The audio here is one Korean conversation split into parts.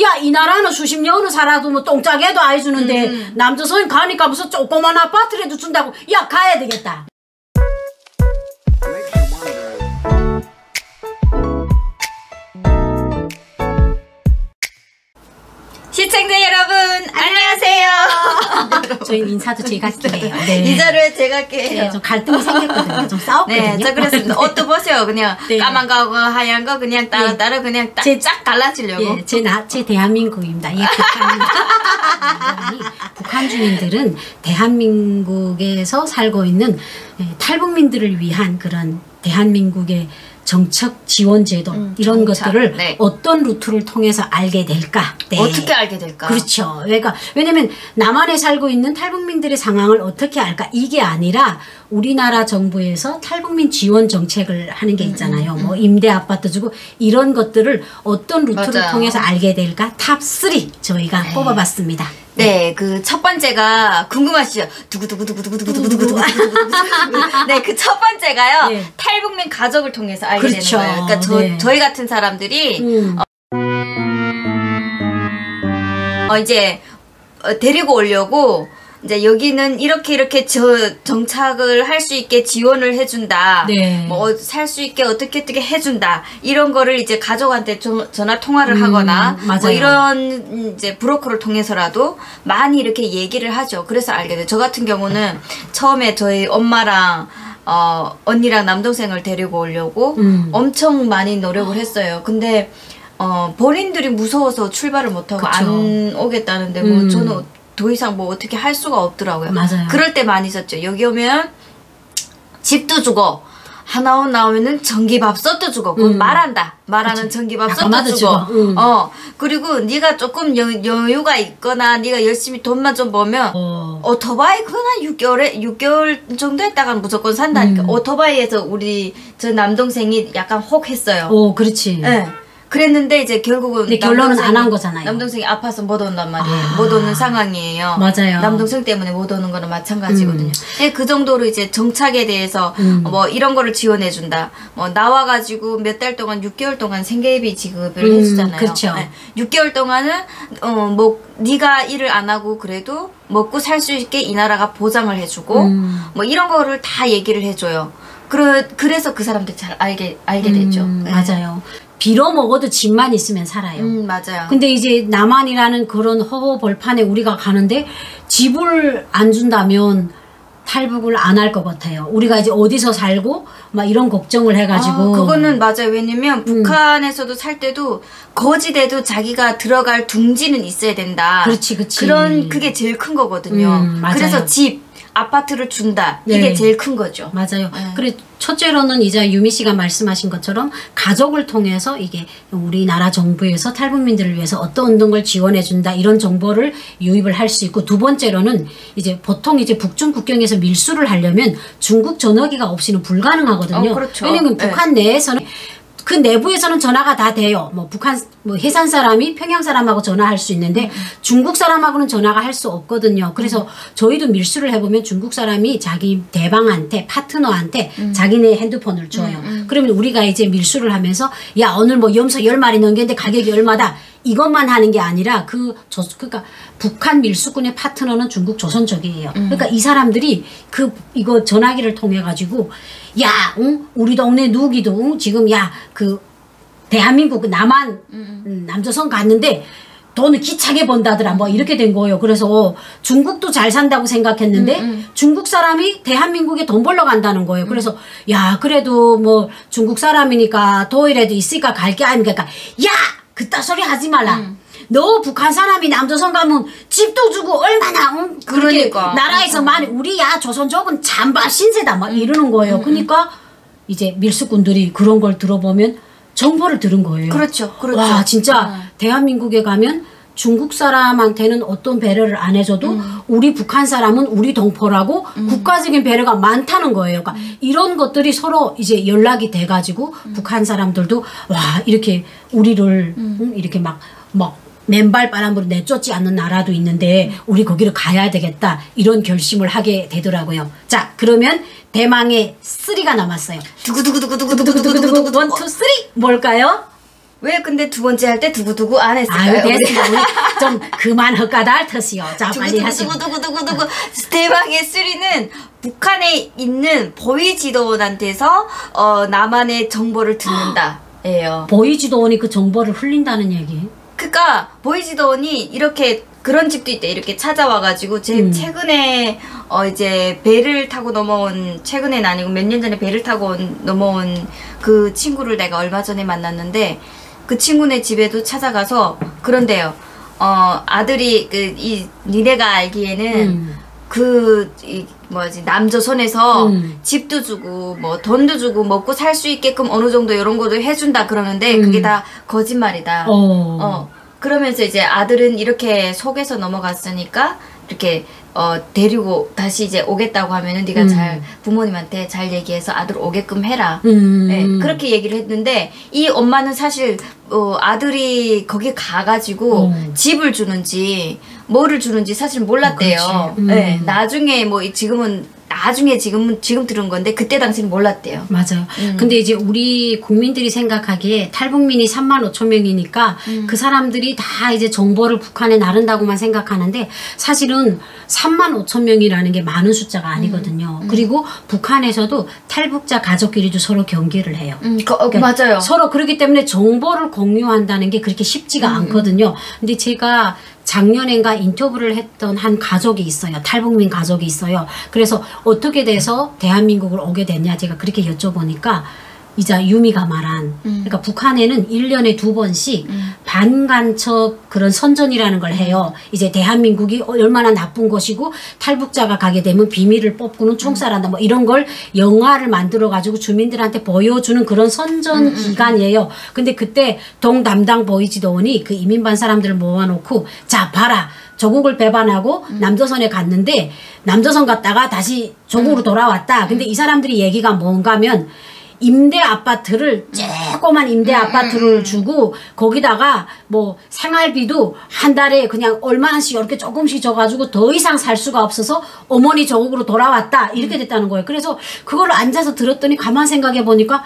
야, 이 나라는 수십 년을 살아도 뭐 똥짜개도 안 해주는데 남조선 가니까 무슨 조그만 아파트라도 준다고. 야, 가야 되겠다. 시청자 여러분 안녕하세요. 저희는 인사도 제가 할게요. 네. 인사를 제가 할게요. 네, 좀 갈등이 생겼거든요. 좀 싸웠거든요. 네, 저 그렇습니다. 옷도 보세요. 그냥 네. 까만 거하고 하얀 거 그냥 따로따로 그냥 쫙 갈라지려고. 예, 제 대한민국입니다. 이 북한 주민들은 대한민국에서 살고 있는 탈북민들을 위한 그런 대한민국의 정책 지원 제도 이런 것들을 네. 어떤 루트를 통해서 알게 될까? 네. 어떻게 알게 될까? 그렇죠. 그러니까 왜냐면 남한에 살고 있는 탈북민들의 상황을 어떻게 알까? 이게 아니라 우리나라 정부에서 탈북민 지원 정책을 하는 게 있잖아요. 뭐 임대 아파트 주고 이런 것들을 어떤 루트를 맞아요. 통해서 알게 될까? 탑 3 저희가 뽑아봤습니다. 네, 그 첫 번째가 궁금하시죠? 두구두구두구두구두구두구두구두구. 네, 그 첫 번째가요. 네. 탈북민 가족을 통해서 알게 그렇죠. 되는 거예요. 그러니까 네. 저희 같은 사람들이 이제 데리고 오려고 이제 여기는 이렇게 정착을 할 수 있게 지원을 해준다. 네. 뭐 살 수 있게 어떻게 해준다. 이런 거를 이제 가족한테 전화 통화를 하거나 맞아요. 뭐 이런 이제 브로커를 통해서라도 많이 이렇게 얘기를 하죠. 그래서 알게 돼요. 저 같은 경우는 처음에 저희 엄마랑 언니랑 남동생을 데리고 오려고 엄청 많이 노력을 했어요. 근데 본인들이 무서워서 출발을 못하고 그쵸. 안 오겠다는데 뭐 저는 더 이상 뭐 어떻게 할 수가 없더라고요. 맞아요. 그럴 때 많이 있었죠. 여기 오면 집도 주고 하나 나오면은 전기밥솥도 주고 그건 말하는 전기밥솥도 주고 그리고 네가 조금 여유가 있거나 네가 열심히 돈만 좀 벌면 오토바이 그건 한 6개월 정도 했다가 무조건 산다니까. 오토바이에서 우리 저 남동생이 약간 혹했어요. 오, 그렇지. 네. 그랬는데 이제 결국은 근데 결론은 안 한 거잖아요. 남동생이 아파서 못 온단 말이에요. 못 오는 상황이에요. 맞아요. 남동생 때문에 못 오는 거는 마찬가지거든요. 그 정도로 이제 정착에 대해서 뭐 이런 거를 지원해 준다. 뭐 나와가지고 몇 달 동안 6개월 동안 생계비 지급을 해주잖아요. 그렇죠. 네. 6개월 동안은 뭐 네가 일을 안 하고 그래도 먹고 살 수 있게 이 나라가 보장을 해주고 뭐 이런 거를 다 얘기를 해줘요. 그래서 그 사람들 잘 알게 됐죠. 네. 맞아요. 빌어 먹어도 집만 있으면 살아요. 맞아요. 근데 이제 남한이라는 그런 허허벌판에 우리가 가는데 집을 안 준다면 탈북을 안 할 것 같아요. 우리가 이제 어디서 살고 막 이런 걱정을 해가지고. 그거는 맞아요. 왜냐면 북한에서도 살 때도 거지돼도 자기가 들어갈 둥지는 있어야 된다. 그렇지, 그렇지. 그게 제일 큰 거거든요. 맞아요. 그래서 집, 아파트를 준다. 네. 이게 제일 큰 거죠. 맞아요. 네. 그래 첫째로는 이제 유미 씨가 말씀하신 것처럼 가족을 통해서 이게 우리나라 정부에서 탈북민들을 위해서 어떤 걸 지원해 준다 이런 정보를 유입을 할 수 있고, 두 번째로는 이제 보통 이제 북중 국경에서 밀수를 하려면 중국 전화기가 없이는 불가능하거든요. 그렇죠. 왜냐면 네. 북한 내에서는 그 내부에서는 전화가 다 돼요. 뭐 북한 뭐 해산 사람이 평양 사람하고 전화할 수 있는데 중국 사람하고는 전화가 할 수 없거든요. 그래서 저희도 밀수를 해보면 중국 사람이 자기 대방한테 파트너한테 자기네 핸드폰을 줘요. 그러면 우리가 이제 밀수를 하면서 야 오늘 뭐 염소 10마리 넘겼는데 가격이 얼마다 이것만 하는 게 아니라 그러니까 북한 밀수꾼의 파트너는 중국 조선족이에요. 그러니까 이 사람들이 이거 전화기를 통해 가지고 야, 우리 동네 누기도 지금 그 대한민국 남한 남조선 갔는데 돈을 기차게 번다더라 뭐 이렇게 된 거예요. 그래서 중국도 잘 산다고 생각했는데 중국 사람이 대한민국에 돈 벌러 간다는 거예요. 그래서 야 그래도 뭐 중국 사람이니까 도일에도 있으니까 갈 게 아닙니까? 야 그따 소리 하지 말라. 너 북한 사람이 남조선 가면 집도 주고 얼마나 그렇게 그러니까. 나라에서 많이 우리야 조선족은 잠바 신세다 막 이러는 거예요. 그러니까 이제 밀수꾼들이 그런 걸 들어보면 정보를 들은 거예요. 그렇죠. 와 진짜 대한민국에 가면 중국 사람한테는 어떤 배려를 안 해줘도 우리 북한 사람은 우리 동포라고 국가적인 배려가 많다는 거예요. 그러니까 이런 것들이 서로 이제 연락이 돼가지고 북한 사람들도 와 이렇게 우리를 이렇게 막 맨발 바람으로 내쫓지 않는 나라도 있는데 우리 거기를 가야 되겠다 이런 결심을 하게 되더라고요. 자 그러면 대망의 3가 남았어요. 두구두구두구두구두구두구두구 1, 2, 3 뭘까요? 왜 근데 두 번째 할 때 두구두구 안 했을까요? 아유, 됐습니다. 우리 좀 그만 헛가다 할 터시요. 자, 빨리 하시고. 두구두구두구두구. 대박의 3는 북한에 있는 보이지도원한테서 남한의 정보를 듣는다. 예요. 보이지도원이 그 정보를 흘린다는 얘기. 그니까 보이지도원이 이렇게 그런 집도 있대. 이렇게 찾아와가지고 최근에 이제 배를 타고 넘어온, 최근엔 아니고 몇 년 전에 배를 타고 넘어온 그 친구를 내가 얼마 전에 만났는데, 그 친구네 집에도 찾아가서 그런데요. 아들이 니네가 알기에는 남조선에서 집도 주고 뭐 돈도 주고 먹고 살 수 있게끔 어느 정도 이런 것도 해준다 그러는데 그게 다 거짓말이다. 그러면서 이제 아들은 이렇게 속에서 넘어갔으니까 이렇게 데리고 다시 이제 오겠다고 하면은 네가 잘 부모님한테 잘 얘기해서 아들 오게끔 해라. 네, 그렇게 얘기를 했는데 이 엄마는 사실 아들이 거기 가가지고 집을 주는지 뭐를 주는지 사실 몰랐대요. 네, 나중에 뭐 지금 들은 건데 그때 당시는 몰랐대요. 맞아요. 근데 이제 우리 국민들이 생각하기에 탈북민이 35,000명이니까 그 사람들이 다 이제 정보를 북한에 나른다고만 생각하는데 사실은 35,000명이라는 게 많은 숫자가 아니거든요. 그리고 북한에서도 탈북자 가족끼리도 서로 경계를 해요. 그러니까 맞아요. 서로 그렇기 때문에 정보를 공유한다는 게 그렇게 쉽지가 않거든요. 근데 제가 작년엔가 인터뷰를 했던 한 가족이 있어요. 탈북민 가족이 있어요. 그래서 어떻게 돼서 대한민국을 오게 됐냐 제가 그렇게 여쭤보니까 이자 유미가 말한 그러니까 북한에는 1년에 2번씩 반간첩 그런 선전이라는 걸 해요. 이제 대한민국이 얼마나 나쁜 곳이고 탈북자가 가게 되면 비밀을 뽑고는 총살한다 뭐 이런 걸 영화를 만들어 가지고 주민들한테 보여주는 그런 선전 기간이에요. 근데 그때 동담당 보이지도원이 그 이민반 사람들을 모아놓고 자 봐라. 조국을 배반하고 남조선에 갔는데 남조선 갔다가 다시 조국으로 돌아왔다. 근데 이 사람들이 얘기가 뭔가 하면 임대 아파트를 조그만 임대 아파트를 주고 거기다가 뭐 생활비도 한 달에 그냥 얼마씩 이렇게 조금씩 줘가지고 더 이상 살 수가 없어서 어머니 조국으로 돌아왔다 이렇게 됐다는 거예요. 그래서 그걸 앉아서 들었더니 가만 생각해 보니까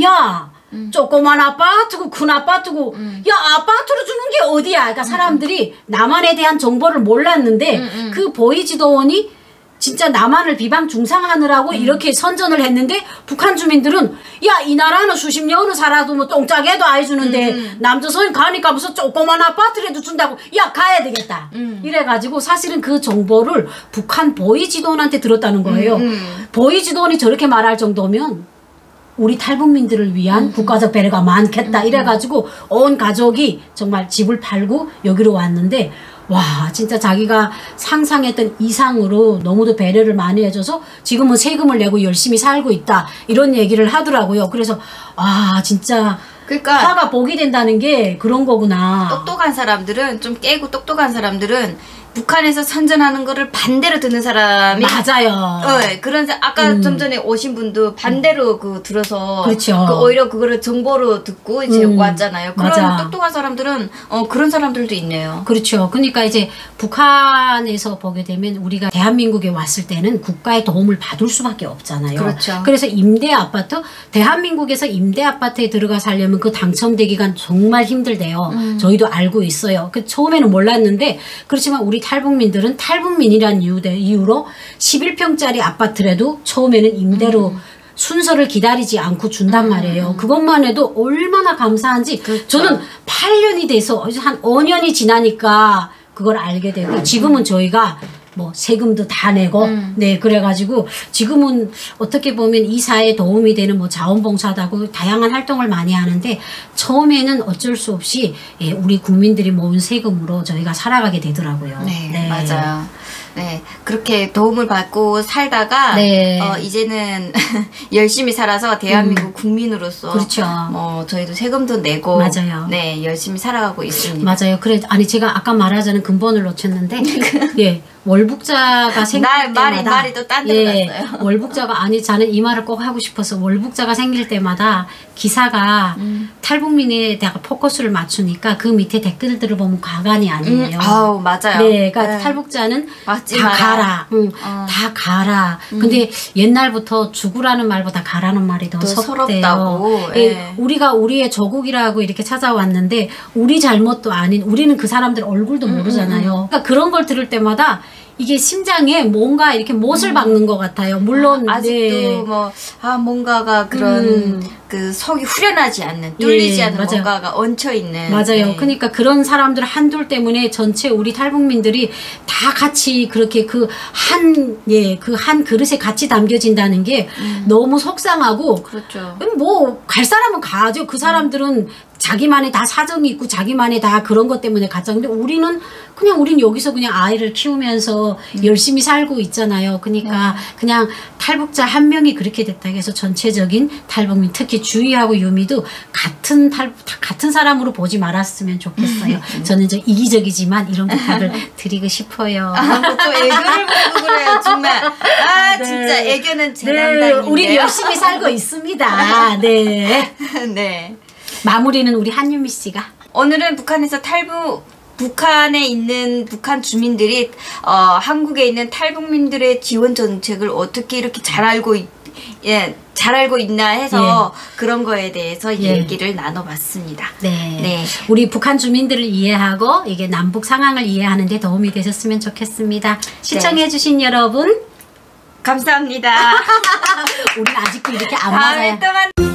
야 조그만 아파트고 큰 아파트고 야 아파트로 주는 게 어디야. 그러니까 사람들이 남한에 대한 정보를 몰랐는데 그 보이지도원이 진짜 남한을 비방 중상하느라고 이렇게 선전을 했는데 북한 주민들은 야 이 나라는 수십 년을 살아도 뭐 똥짝에도 안 해주는데 남조선 가니까 무슨 조그만 아파트라도 준다고 야 가야 되겠다 이래가지고 사실은 그 정보를 북한 보이지도원한테 들었다는 거예요. 보이지도원이 저렇게 말할 정도면 우리 탈북민들을 위한 국가적 배려가 많겠다 이래가지고 온 가족이 정말 집을 팔고 여기로 왔는데 와 진짜 자기가 상상했던 이상으로 너무도 배려를 많이 해줘서 지금은 세금을 내고 열심히 살고 있다 이런 얘기를 하더라고요. 그래서 아 진짜 그러니까 화가 복이 된다는 게 그런 거구나. 똑똑한 사람들은 좀 깨고 똑똑한 사람들은 북한에서 선전하는 거를 반대로 듣는 사람이 맞아요. 그런 아까 좀 전에 오신 분도 반대로 들어서 그렇죠. 오히려 그거를 정보로 듣고 이제 왔잖아요. 그런 맞아. 똑똑한 사람들은 그런 사람들도 있네요. 그렇죠. 그러니까 이제 북한에서 보게 되면 우리가 대한민국에 왔을 때는 국가의 도움을 받을 수밖에 없잖아요. 그렇죠. 그래서 임대 아파트 대한민국에서 임대 아파트에 들어가 살려면 그 당첨되기가 정말 힘들대요. 저희도 알고 있어요. 그 처음에는 몰랐는데 그렇지만 우리 탈북민들은 탈북민이란 이유로 11평짜리 아파트라도 처음에는 임대로 순서를 기다리지 않고 준단 말이에요. 그것만 해도 얼마나 감사한지 그렇죠. 저는 8년이 돼서 한 5년이 지나니까 그걸 알게 되고 지금은 저희가 뭐 세금도 다 내고 네 그래가지고 지금은 어떻게 보면 이 사회에 도움이 되는 뭐 자원봉사도 다양한 활동을 많이 하는데 처음에는 어쩔 수 없이 예, 우리 국민들이 모은 세금으로 저희가 살아가게 되더라고요. 네. 맞아요. 네 그렇게 도움을 받고 살다가 네. 이제는 열심히 살아서 대한민국 국민으로서 그렇죠. 저희도 세금도 내고 맞아요. 네 열심히 살아가고 있습니다. 맞아요. 그래 아니 제가 아까 말하자는 근본을 놓쳤는데 예 월북자가 생길 때마다 말이 또 딴 데로 갔어요. 월북자가 아니 저는 이 말을 꼭 하고 싶어서 월북자가 생길 때마다 기사가 탈북민에다가 포커스를 맞추니까 그 밑에 댓글들을 보면 과간이 아니에요. 아우 맞아요. 네, 그러니까 탈북자는 다 가라, 다 가라. 근데 옛날부터 죽으라는 말보다 가라는 말이 더 서럽대요. 우리가 우리의 조국이라고 이렇게 찾아왔는데 우리 잘못도 아닌 우리는 그 사람들 얼굴도 모르잖아요. 그러니까 그런 걸 들을 때마다 이게 심장에 뭔가 이렇게 못을 박는 것 같아요. 물론 아직도 뭔가가 그런 그 속이 후련하지 않는 뚫리지 않는 맞아요. 뭔가가 얹혀 있는 맞아요. 그러니까 그런 사람들 한둘 때문에 전체 우리 탈북민들이 다 같이 그렇게 그 한 그릇에 같이 담겨진다는 게 너무 속상하고 그렇죠. 뭐 갈 사람은 가죠. 그 사람들은 자기만의 다 사정이 있고 자기만의 다 그런 것 때문에 갔죠. 근데 우리는 여기서 그냥 아이를 키우면서 열심히 살고 있잖아요. 그러니까 그냥 탈북자 한 명이 그렇게 됐다 해서 전체적인 탈북민 특히 주희하고 유미도 같은 사람으로 보지 말았으면 좋겠어요. 저는 좀 이기적이지만 이런 부탁을 드리고 싶어요. 또 애교를 보고 그래요. 정말 네. 진짜 애교는 제 담당인데요. 우리 열심히 살고 있습니다. 네. 네. 마무리는 우리 한유미 씨가. 오늘은 북한에 있는 북한 주민들이 한국에 있는 탈북민들의 지원 정책을 어떻게 이렇게 잘 알고 있나 해서 그런 거에 대해서 얘기를 나눠봤습니다. 네. 우리 북한 주민들을 이해하고 이게 남북 상황을 이해하는 데 도움이 되셨으면 좋겠습니다. 시청해주신 여러분 감사합니다. 우리는 아직도 이렇게 안 맞아요. 다음에 또